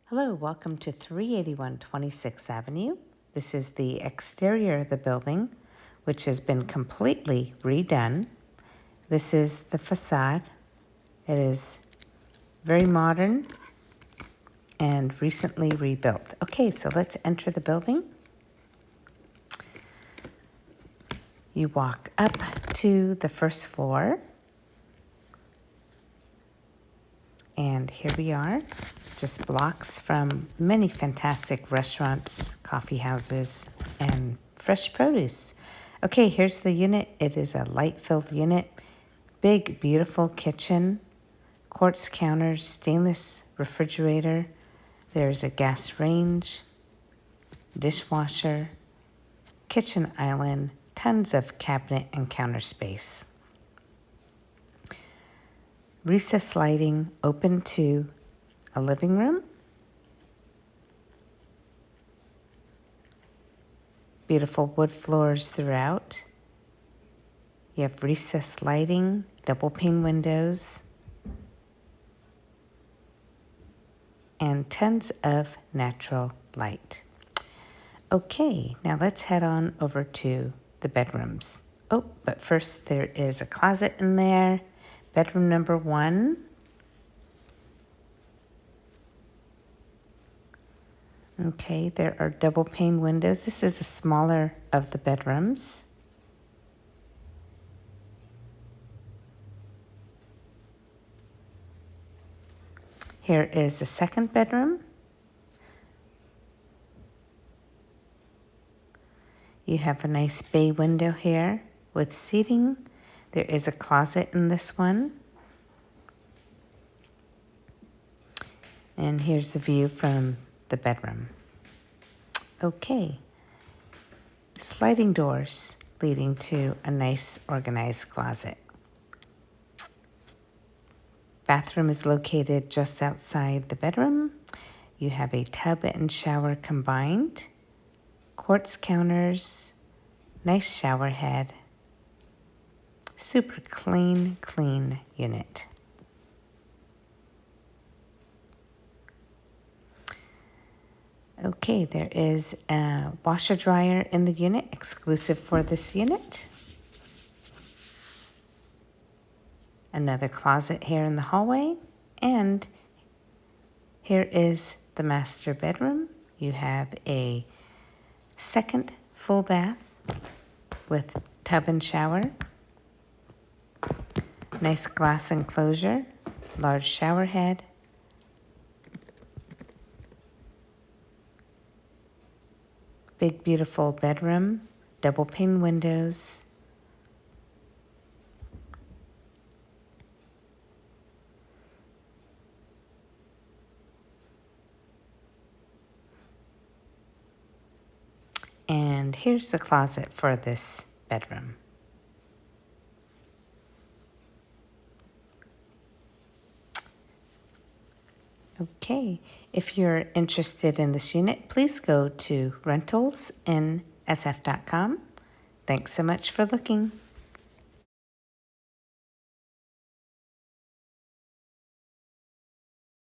Hello, welcome to 381 26th Avenue. This is the exterior of the building, which has been completely redone. This is the facade. It is very modern and recently rebuilt. Okay, so let's enter the building. You walk up to the first floor. And here we are, just blocks from many fantastic restaurants, coffee houses, and fresh produce. Okay, here's the unit. It is a light-filled unit. Big, beautiful kitchen, quartz counters, stainless refrigerator. There's a gas range, dishwasher, kitchen island, tons of cabinet and counter space. Recessed lighting open to a living room. Beautiful wood floors throughout. You have recessed lighting, double pane windows, and tons of natural light. Okay, now let's head on over to the bedrooms. Oh, but first there is a closet in there. Bedroom number 1. Okay, there are double pane windows. This is a smaller of the bedrooms. Here is the second bedroom. You have a nice bay window here with seating. There is a closet in this one. And here's the view from the bedroom. Okay. Sliding doors leading to a nice organized closet. Bathroom is located just outside the bedroom. You have a tub and shower combined. Quartz counters, nice shower head. Super clean unit. Okay, there is a washer dryer in the unit, exclusive for this unit. Another closet here in the hallway, and here is the master bedroom. You have a second full bath with tub and shower. Nice glass enclosure, large shower head. Big, beautiful bedroom, double pane windows. And here's the closet for this bedroom. Okay, if you're interested in this unit, please go to rentalsnsf.com. Thanks so much for looking.